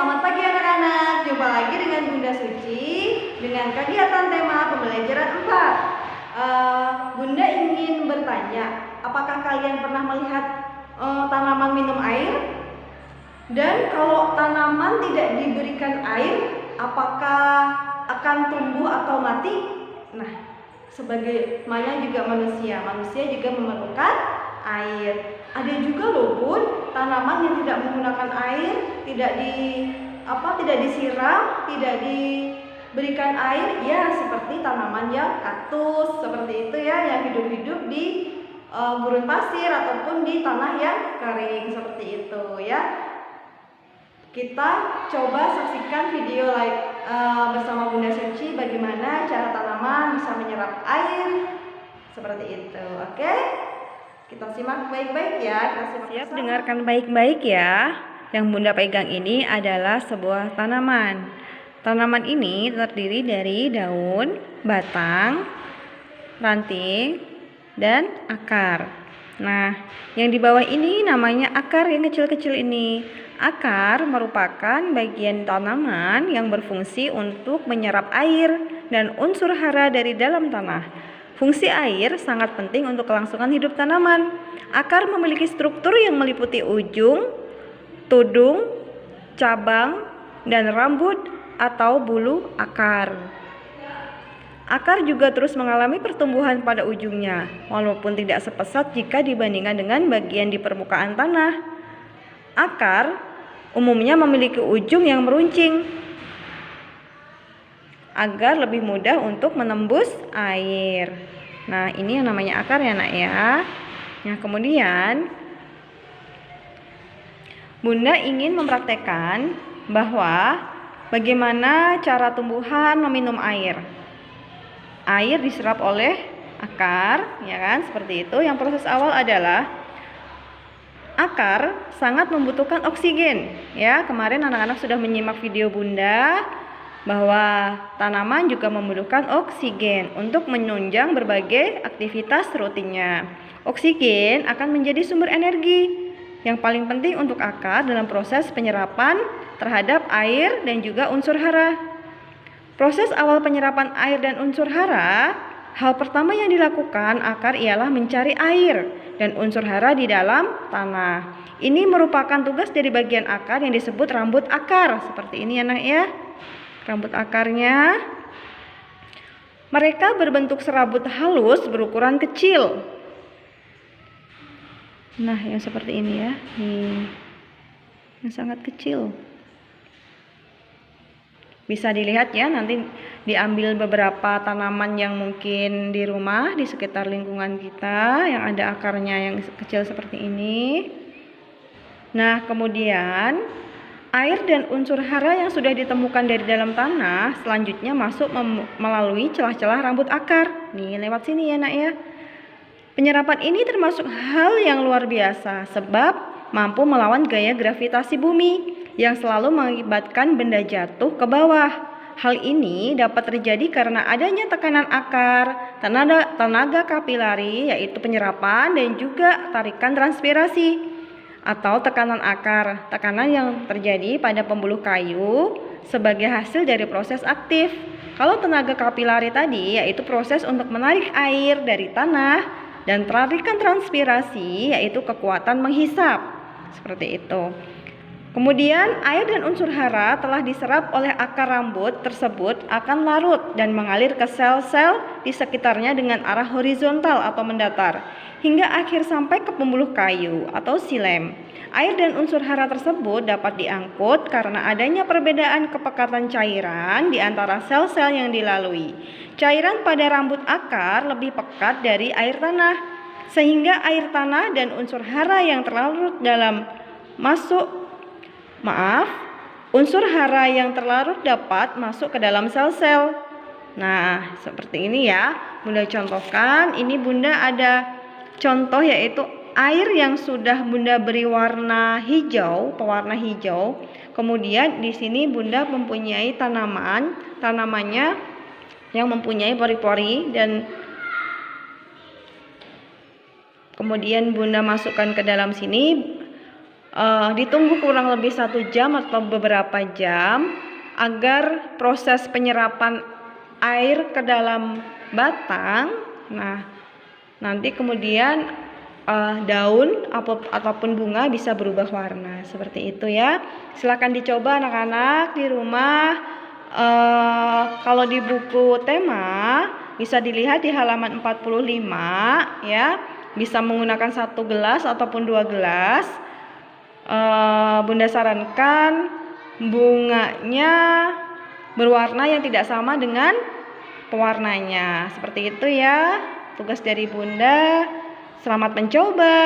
selamat pagi anak-anak. Jumpa lagi dengan Bunda Suci dengan kegiatan tema pembelajaran 4. Bunda ingin bertanya, apakah kalian pernah melihat tanaman minum air? Dan kalau tanaman tidak diberikan air, apakah akan tumbuh atau mati? Nah, sebagaimana juga manusia juga memerlukan air. Ada juga loh Bun, tanaman yang tidak menggunakan air, tidak disiram, tidak diberikan air, ya seperti tanaman yang kaktus, seperti itu ya, yang hidup-hidup di gurun pasir ataupun di tanah yang kering, seperti itu ya. Kita coba saksikan video bersama Bunda Suci bagaimana cara tanaman bisa menyerap air, seperti itu. Oke? Kita simak baik-baik ya. Siap, dengarkan baik-baik ya. Yang Bunda pegang ini adalah sebuah tanaman. Tanaman ini terdiri dari daun, batang, ranting, dan akar. Nah, yang di bawah ini namanya akar yang kecil-kecil ini. Akar merupakan bagian tanaman yang berfungsi untuk menyerap air dan unsur hara dari dalam tanah. Fungsi air sangat penting untuk kelangsungan hidup tanaman. Akar memiliki struktur yang meliputi ujung, tudung, cabang, dan rambut atau bulu akar. Akar juga terus mengalami pertumbuhan pada ujungnya, walaupun tidak sepesat jika dibandingkan dengan bagian di permukaan tanah. Akar umumnya memiliki ujung yang meruncing agar lebih mudah untuk menembus air. Nah, ini yang namanya akar ya nak ya. Nah, kemudian Bunda ingin mempraktekkan bahwa bagaimana cara tumbuhan meminum air. Air diserap oleh akar, ya kan? Seperti itu. Yang proses awal adalah akar sangat membutuhkan oksigen. Ya, kemarin anak-anak sudah menyimak video Bunda bahwa tanaman juga membutuhkan oksigen untuk menunjang berbagai aktivitas rutinnya. Oksigen akan menjadi sumber energi yang paling penting untuk akar dalam proses penyerapan terhadap air dan juga unsur hara. Proses awal penyerapan air dan unsur hara, hal pertama yang dilakukan akar ialah mencari air dan unsur hara di dalam tanah. Ini merupakan tugas dari bagian akar yang disebut rambut akar. Seperti ini anak ya. Rambut akarnya, mereka berbentuk serabut halus berukuran kecil. Nah, yang seperti ini ya, yang sangat kecil. Bisa dilihat ya, nanti diambil beberapa tanaman yang mungkin di rumah, di sekitar lingkungan kita, yang ada akarnya yang kecil seperti ini. Nah, kemudian air dan unsur hara yang sudah ditemukan dari dalam tanah selanjutnya masuk melalui celah-celah rambut akar. Nih, lewat sini ya nak ya. Penyerapan ini termasuk hal yang luar biasa sebab mampu melawan gaya gravitasi bumi yang selalu mengakibatkan benda jatuh ke bawah. Hal ini dapat terjadi karena adanya tekanan akar, tenaga kapilari yaitu penyerapan dan juga tarikan transpirasi atau tekanan akar, tekanan yang terjadi pada pembuluh kayu sebagai hasil dari proses aktif. Kalau tenaga kapilari tadi yaitu proses untuk menarik air dari tanah dan tarikan transpirasi yaitu kekuatan menghisap. Seperti itu. Kemudian air dan unsur hara telah diserap oleh akar rambut tersebut akan larut dan mengalir ke sel-sel di sekitarnya dengan arah horizontal atau mendatar hingga akhir sampai ke pembuluh kayu atau silem. Air dan unsur hara tersebut dapat diangkut karena adanya perbedaan kepekatan cairan di antara sel-sel yang dilalui. Cairan pada rambut akar lebih pekat dari air tanah, sehingga air tanah dan unsur hara yang terlarut unsur hara yang terlarut dapat masuk ke dalam sel-sel. Nah, seperti ini ya. Bunda contohkan, ini Bunda ada contoh yaitu air yang sudah Bunda beri warna hijau, pewarna hijau. Kemudian di sini Bunda mempunyai tanamannya yang mempunyai pori-pori dan kemudian Bunda masukkan ke dalam sini ditunggu kurang lebih 1 jam atau beberapa jam agar proses penyerapan air ke dalam batang. Nah, nanti kemudian daun ataupun bunga bisa berubah warna seperti itu ya. Silakan dicoba anak-anak di rumah. Kalau di buku tema bisa dilihat di halaman 45 ya. Bisa menggunakan 1 gelas ataupun 2 gelas. Bunda sarankan bunganya berwarna yang tidak sama dengan pewarnanya. Seperti itu ya tugas dari Bunda. Selamat mencoba.